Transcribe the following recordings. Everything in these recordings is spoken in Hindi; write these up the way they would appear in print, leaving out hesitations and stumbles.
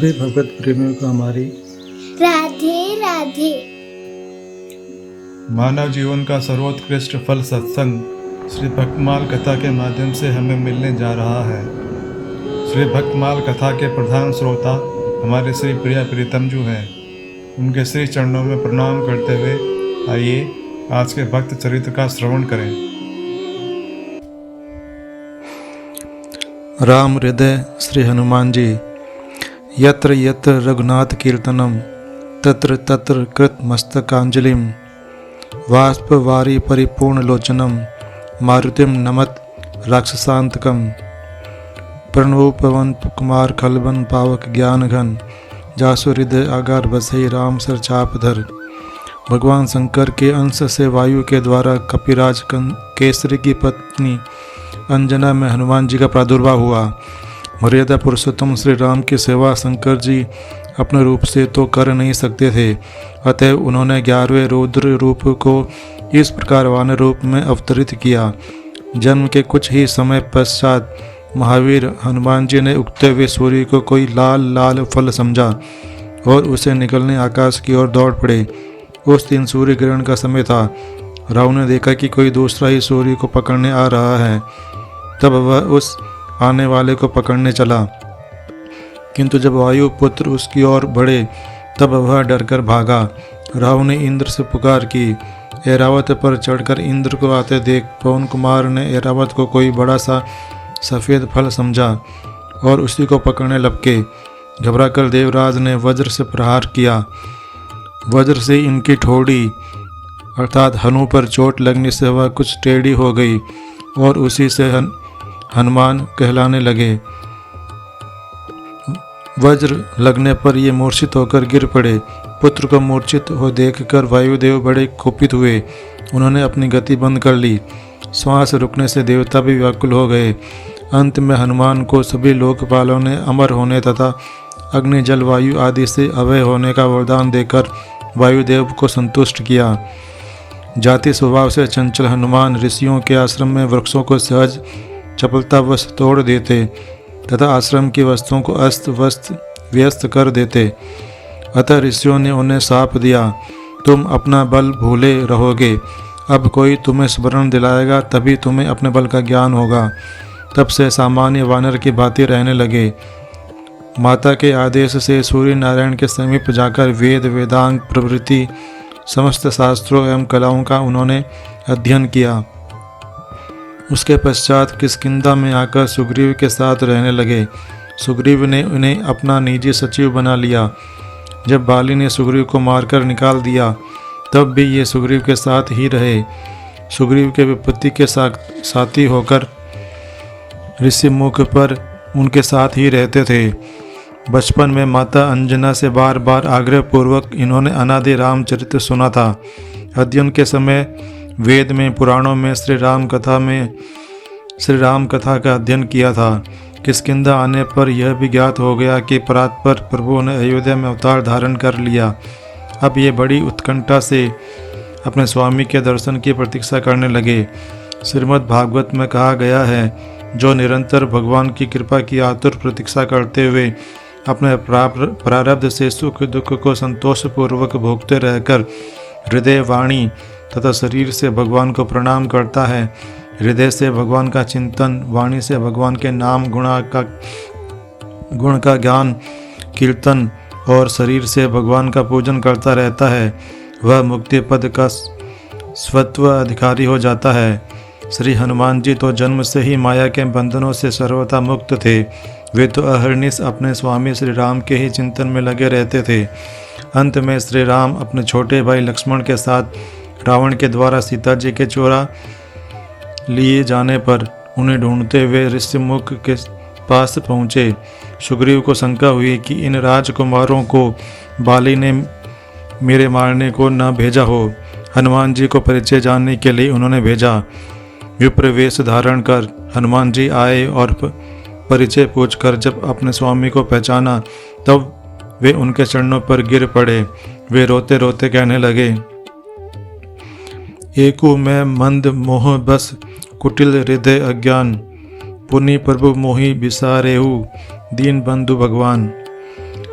सभी भगवत प्रेमियों को हमारी राधे राधे। मानव जीवन का सर्वोत्कृष्ट फल सत्संग श्री भक्तमाल कथा के माध्यम से हमें मिलने जा रहा है। श्री भक्तमाल कथा के प्रधान श्रोता हमारे श्री प्रिया प्रीतम जी हैं। उनके श्री चरणों में प्रणाम करते हुए आइए आज के भक्त चरित्र का श्रवण करें। राम हृदय श्री हनुमान जी। यत्र यत्र रघुनाथ कीर्तनम तत्र तत्र कृत मस्तकांजलिम वाष्प वारी परिपूर्ण लोचनम मारुतिम नमत राक्षसांतकम प्रणवो पवन कुमार खलबन पावक ज्ञान घन जासु हृदय आगार बसई राम सर चापधर। भगवान शंकर के अंश से वायु के द्वारा कपिराज केसरी की पत्नी अंजना में हनुमान जी का प्रादुर्भाव हुआ। मर्यादा पुरुषोत्तम श्री राम की सेवा शंकर जी अपने रूप से तो कर नहीं सकते थे, अतः उन्होंने 11वें रुद्र रूप को इस प्रकार वानर रूप में अवतरित किया। जन्म के कुछ ही समय पश्चात महावीर हनुमान जी ने उगते हुए सूर्य को कोई लाल लाल फल समझा और उसे निकलने आकाश की ओर दौड़ पड़े। उस दिन सूर्य ग्रहण का समय था। रावण ने देखा कि कोई दूसरा ही सूर्य को पकड़ने आ रहा है, तब वह उस आने वाले को पकड़ने चला, किंतु जब वायु पुत्र उसकी ओर बढ़े तब वह डरकर भागा। रावण ने इंद्र से पुकार की। ऐरावत पर चढ़कर इंद्र को आते देख पवन कुमार ने ऐरावत को कोई बड़ा सा सफ़ेद फल समझा और उसी को पकड़ने लपके। घबराकर देवराज ने वज्र से प्रहार किया। वज्र से इनकी ठोड़ी अर्थात हनु पर चोट लगने से वह कुछ टेढ़ी हो गई और उसी से हनुमान कहलाने लगे। वज्र लगने पर ये मूर्छित होकर गिर पड़े। पुत्र को मूर्छित हो देखकर वायुदेव बड़े कुपित हुए। उन्होंने अपनी गति बंद कर ली। श्वास रुकने से देवता भी व्याकुल हो गए। अंत में हनुमान को सभी लोकपालों ने अमर होने तथा अग्नि जल वायु आदि से अभय होने का वरदान देकर वायुदेव को संतुष्ट किया। जाति स्वभाव से चंचल हनुमान ऋषियों के आश्रम में वृक्षों को सहज चपलतावश तोड़ देते तथा आश्रम की वस्तुओं को अस्त व्यस्त कर देते। अतः ऋषियों ने उन्हें शाप दिया, तुम अपना बल भूले रहोगे, अब कोई तुम्हें स्मरण दिलाएगा तभी तुम्हें अपने बल का ज्ञान होगा। तब से सामान्य वानर की भांति रहने लगे। माता के आदेश से सूर्य नारायण के समीप जाकर वेद वेदांग प्रवृत्ति समस्त शास्त्रों एवं कलाओं का उन्होंने अध्ययन किया। उसके पश्चात किष्किंधा में आकर सुग्रीव के साथ रहने लगे। सुग्रीव ने उन्हें अपना निजी सचिव बना लिया। जब बाली ने सुग्रीव को मारकर निकाल दिया तब भी ये सुग्रीव के साथ ही रहे। सुग्रीव के विपत्ति के साथी होकर ऋषि मुख पर उनके साथ ही रहते थे। बचपन में माता अंजना से बार बार आग्रह पूर्वक इन्होंने अनादि रामचरित्र सुना था। अध्ययन के समय वेद में पुराणों में श्री राम कथा का अध्ययन किया था। किष्किंधा आने पर यह भी ज्ञात हो गया कि परात्पर प्रभु ने अयोध्या में अवतार धारण कर लिया। अब ये बड़ी उत्कंठा से अपने स्वामी के दर्शन की प्रतीक्षा करने लगे। श्रीमद् भागवत में कहा गया है, जो निरंतर भगवान की कृपा की आतुर प्रतीक्षा करते हुए अपने प्रारब्ध से सुख दुख को संतोषपूर्वक भोगते रहकर हृदय वाणी तथा शरीर से भगवान को प्रणाम करता है, हृदय से भगवान का चिंतन, वाणी से भगवान के नाम गुण का ज्ञान कीर्तन और शरीर से भगवान का पूजन करता रहता है, वह मुक्ति पद का स्वत्व अधिकारी हो जाता है। श्री हनुमान जी तो जन्म से ही माया के बंधनों से सर्वथा मुक्त थे। वे तो अहर्निश अपने स्वामी श्री राम के ही चिंतन में लगे रहते थे। अंत में श्री राम अपने छोटे भाई लक्ष्मण के साथ रावण के द्वारा सीता जी के चोरा लिए जाने पर उन्हें ढूंढते हुए ऋषिमुख के पास पहुँचे। सुग्रीव को शंका हुई कि इन राजकुमारों को बाली ने मेरे मारने को न भेजा हो। हनुमान जी को परिचय जानने के लिए उन्होंने भेजा। विप्र वेश धारण कर हनुमान जी आए और परिचय पूछकर जब अपने स्वामी को पहचाना तब वे उनके चरणों पर गिर पड़े। वे रोते रोते कहने लगे, एकु मैं मंद मोह बस कुटिल हृदय अज्ञान, पुनि प्रभु मोहि बिसारेहु दीन बंधु भगवान।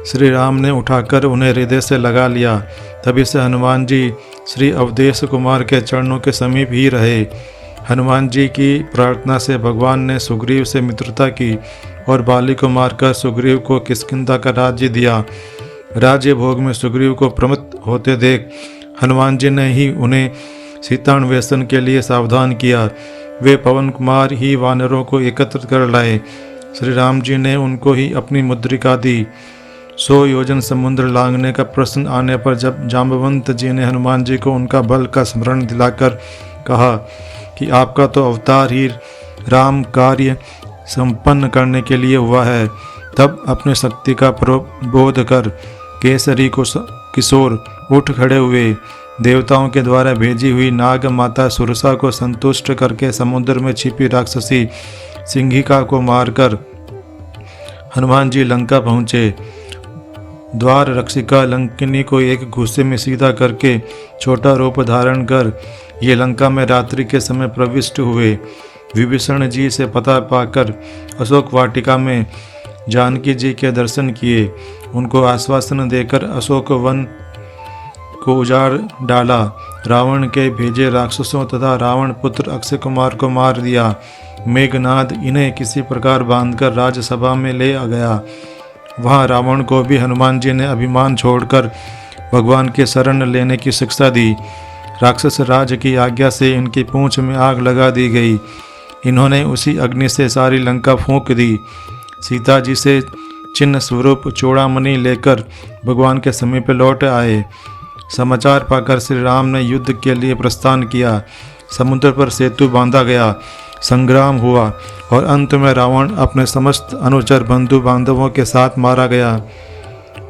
श्री राम ने उठाकर उन्हें हृदय से लगा लिया। तभी से हनुमान जी श्री अवधेश कुमार के चरणों के समीप ही रहे। हनुमान जी की प्रार्थना से भगवान ने सुग्रीव से मित्रता की और बाली को मारकर सुग्रीव को किष्किंधा का राज्य दिया। राज्य भोग में सुग्रीव को प्रमत्त होते देख हनुमान जी ने ही उन्हें सीतान्वेषण के लिए सावधान किया। वे पवन कुमार ही वानरों को एकत्र कर लाए। श्री राम जी ने उनको ही अपनी मुद्रिका दी। 100 योजन समुद्र लांघने का प्रश्न आने पर जब जाम्बवंत जी ने हनुमान जी को उनका बल का स्मरण दिलाकर कहा कि आपका तो अवतार ही राम कार्य संपन्न करने के लिए हुआ है, तब अपने शक्ति का प्रबोध कर केसरी को किशोर उठ खड़े हुए। देवताओं के द्वारा भेजी हुई नाग माता सुरसा को संतुष्ट करके समुद्र में छिपी राक्षसी सिंहिका को मारकर हनुमान जी लंका पहुँचे। द्वार रक्षिका लंकिनी को एक घूसे में सीधा करके छोटा रूप धारण कर ये लंका में रात्रि के समय प्रविष्ट हुए। विभीषण जी से पता पाकर अशोक वाटिका में जानकी जी के दर्शन किए। उनको आश्वासन देकर अशोक वन को उजाड़ डाला। रावण के भेजे राक्षसों तथा रावण पुत्र अक्षय कुमार को मार दिया। मेघनाद इन्हें किसी प्रकार बांधकर राज्यसभा में ले आ गया। वहाँ रावण को भी हनुमान जी ने अभिमान छोड़कर भगवान के शरण लेने की शिक्षा दी। राक्षस राज की आज्ञा से इनकी पूंछ में आग लगा दी गई। इन्होंने उसी अग्नि से सारी लंका फूंक दी। सीता जी से चिन्ह स्वरूप चूड़ामणि लेकर भगवान के समीप लौट आए। समाचार पाकर श्री राम ने युद्ध के लिए प्रस्थान किया। समुद्र पर सेतु बांधा गया, संग्राम हुआ और अंत में रावण अपने समस्त अनुचर बंधु बांधवों के साथ मारा गया।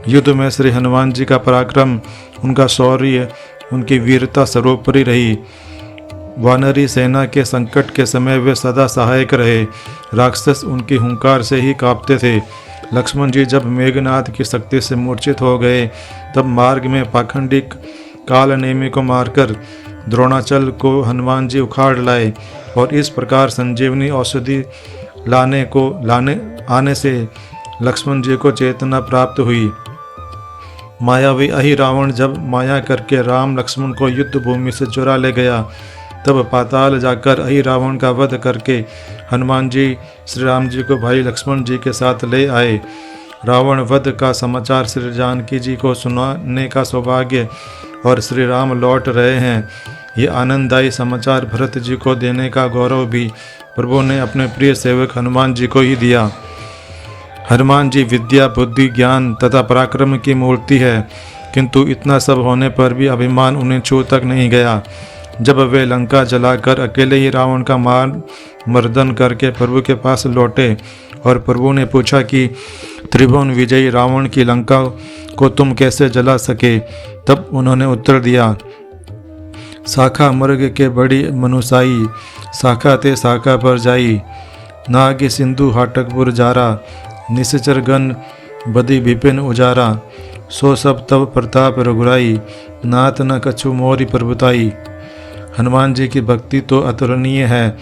युद्ध में श्री हनुमान जी का पराक्रम, उनका शौर्य, उनकी वीरता सर्वोपरि रही। वानरी सेना के संकट के समय वे सदा सहायक रहे। राक्षस उनकी हुंकार से ही कांपते थे। लक्ष्मण जी जब मेघनाद की शक्ति से मूर्छित हो गए तब मार्ग में पाखंडी कालनेमी को मारकर द्रोणाचल को हनुमान जी उखाड़ लाए और इस प्रकार संजीवनी औषधि आने से लक्ष्मण जी को चेतना प्राप्त हुई। मायावी अहि रावण जब माया करके राम लक्ष्मण को युद्ध भूमि से चुरा ले गया तब पाताल जाकर अहि रावण का वध करके हनुमान जी श्री राम जी को भाई लक्ष्मण जी के साथ ले आए। रावण वध का समाचार श्री जानकी जी को सुनाने का सौभाग्य और श्री राम लौट रहे हैं, ये आनंददायी समाचार भरत जी को देने का गौरव भी प्रभु ने अपने प्रिय सेवक हनुमान जी को ही दिया। हनुमान जी विद्या, बुद्धि, ज्ञान तथा पराक्रम की मूर्ति है, किंतु इतना सब होने पर भी अभिमान उन्हें छू तक नहीं गया। जब वे लंका जलाकर अकेले ही रावण का मर्दन करके प्रभु के पास लौटे और प्रभु ने पूछा कि त्रिभुवन विजयी रावण की लंका को तुम कैसे जला सके, तब उन्होंने उत्तर दिया, शाखा मर्ग के बड़ी मनुसाई, शाखा ते शाखा पर जाई, नाग सिंधु हाटकपुर जारा, निश्चर गण बदी विपिन उजारा, सो सब तब प्रताप रघुराई, नाथ न कछु मोरी प्रभुताई। हनुमान जी की भक्ति तो अतुलनीय है।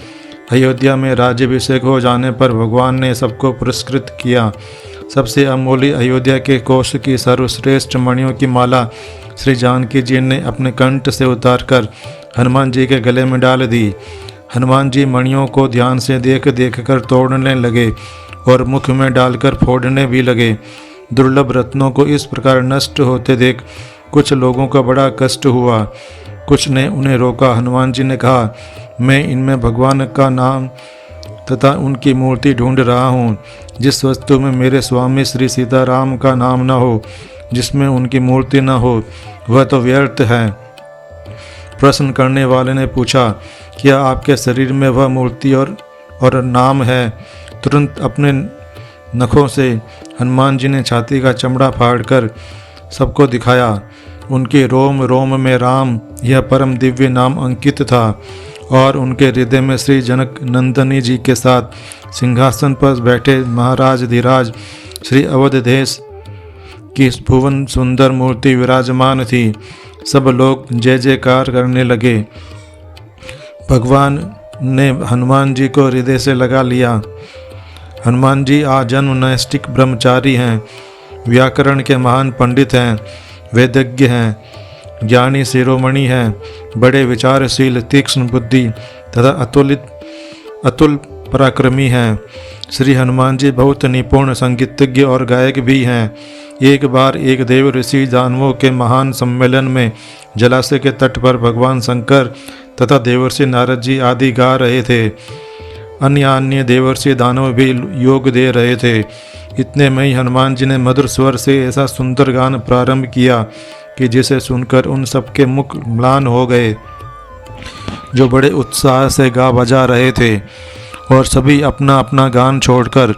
अयोध्या में राज्याभिषेक हो जाने पर भगवान ने सबको पुरस्कृत किया। सबसे अमूल्य अयोध्या के कोष की सर्वश्रेष्ठ मणियों की माला श्री जानकी जी ने अपने कंठ से उतारकर हनुमान जी के गले में डाल दी। हनुमान जी मणियों को ध्यान से देख देख कर तोड़ने लगे और मुख में डालकर फोड़ने भी लगे। दुर्लभ रत्नों को इस प्रकार नष्ट होते देख कुछ लोगों का बड़ा कष्ट हुआ। कुछ ने उन्हें रोका। हनुमान जी ने कहा, मैं इनमें भगवान का नाम तथा उनकी मूर्ति ढूंढ रहा हूँ। जिस वस्तु में मेरे स्वामी श्री सीताराम का नाम न हो, जिसमें उनकी मूर्ति न हो, वह तो व्यर्थ है। प्रश्न करने वाले ने पूछा, क्या आपके शरीर में वह मूर्ति और नाम है? तुरंत अपने नखों से हनुमान जी ने छाती का चमड़ा फाड़कर सबको दिखाया। उनके रोम रोम में राम यह परम दिव्य नाम अंकित था और उनके हृदय में श्री जनक नंदनी जी के साथ सिंहासन पर बैठे महाराज धीराज श्री अवधदेश की भुवन सुंदर मूर्ति विराजमान थी। सब लोग जय जयकार करने लगे। भगवान ने हनुमान जी को हृदय से लगा लिया। हनुमान जी आजन्म नैष्ठिक ब्रह्मचारी हैं। व्याकरण के महान पंडित हैं, वेदज्ञ हैं, ज्ञानी शिरोमणि हैं, बड़े विचारशील, तीक्ष्ण बुद्धि तथा अतुल पराक्रमी हैं। श्री हनुमान जी बहुत निपुण संगीतज्ञ और गायक भी हैं। एक बार एक देव ऋषि दानवों के महान सम्मेलन में जलाशय के तट पर भगवान शंकर तथा देवर्षि नारद जी आदि गा रहे थे। अन्य देवर्षि दानव भी योग दे रहे थे। इतने में ही हनुमान जी ने मधुर स्वर से ऐसा सुंदर गान प्रारंभ किया कि जिसे सुनकर उन सबके मुख म्लान हो गए, जो बड़े उत्साह से गा बजा रहे थे, और सभी अपना अपना गान छोड़कर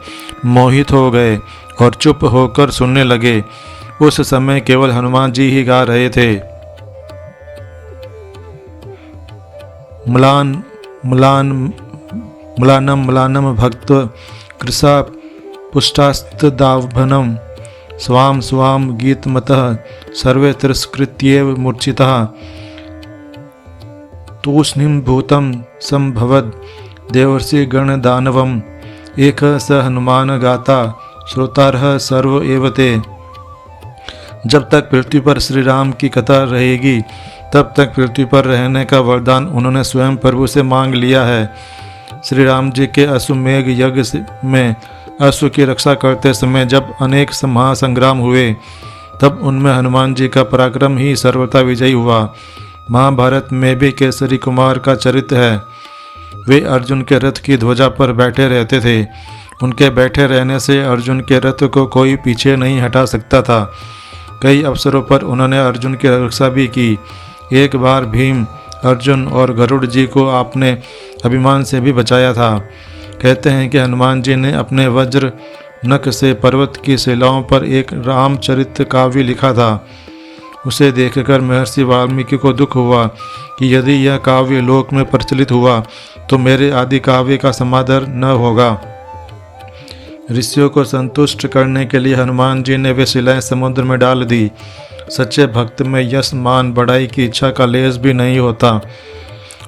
मोहित हो गए और चुप होकर सुनने लगे। उस समय केवल हनुमान जी ही गा रहे थे। म्लानम भक्त कृशा पुष्टास्तदाभनम स्वाम स्वाम गीतमतः सर्वे तिरस्कृत्येव मूर्छितः तूष्णीं भूतं संभवद देवर्षि गण दानवम एक स हनुमान गाता श्रोतारः सर्व एवते। जब तक पृथ्वी पर श्री राम की कथा रहेगी तब तक पृथ्वी पर रहने का वरदान उन्होंने स्वयं प्रभु से मांग लिया है। श्री राम जी के अश्वमेघ यज्ञ में अश्व की रक्षा करते समय जब अनेक महासंग्राम हुए तब उनमें हनुमान जी का पराक्रम ही सर्वथा विजयी हुआ। महाभारत में भी केसरी कुमार का चरित्र है। वे अर्जुन के रथ की ध्वजा पर बैठे रहते थे। उनके बैठे रहने से अर्जुन के रथ को कोई पीछे नहीं हटा सकता था। कई अवसरों पर उन्होंने अर्जुन की रक्षा भी की। एक बार भीम, अर्जुन और गरुड़ जी को आपने अभिमान से भी बचाया था। कहते हैं कि हनुमान जी ने अपने वज्र नख से पर्वत की शिलाओं पर एक रामचरित काव्य लिखा था। उसे देखकर महर्षि वाल्मीकि को दुख हुआ कि यदि यह काव्य लोक में प्रचलित हुआ तो मेरे आदि काव्य का समादर न होगा। ऋषियों को संतुष्ट करने के लिए हनुमान जी ने वे शिलाएं समुद्र में डाल दी। सच्चे भक्त में यश मान बढ़ाई की इच्छा का लेस भी नहीं होता।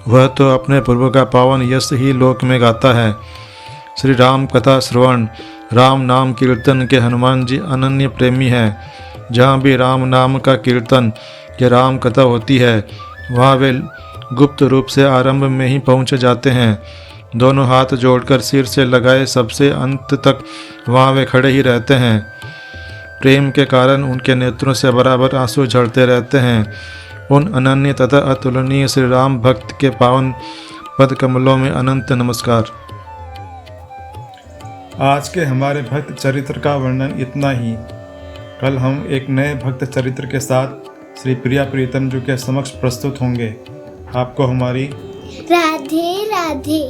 वह तो अपने प्रभु का पावन यश ही लोक में गाता है। श्री राम कथा श्रवण, राम नाम कीर्तन के हनुमान जी अनन्य प्रेमी हैं। जहाँ भी राम नाम का कीर्तन या राम कथा होती है वहाँ वे गुप्त रूप से आरंभ में ही पहुँच जाते हैं। दोनों हाथ जोड़कर सिर से लगाए सबसे अंत तक वहाँ वे खड़े ही रहते हैं। प्रेम के कारण उनके नेत्रों से बराबर आंसू झड़ते रहते हैं। उन अनन्य तथा अतुलनीय श्री राम भक्त के पावन पद कमलों में अनंत नमस्कार। आज के हमारे भक्त चरित्र का वर्णन इतना ही। कल हम एक नए भक्त चरित्र के साथ श्री प्रिया प्रीतम जी के समक्ष प्रस्तुत होंगे। आपको हमारी राधे राधे।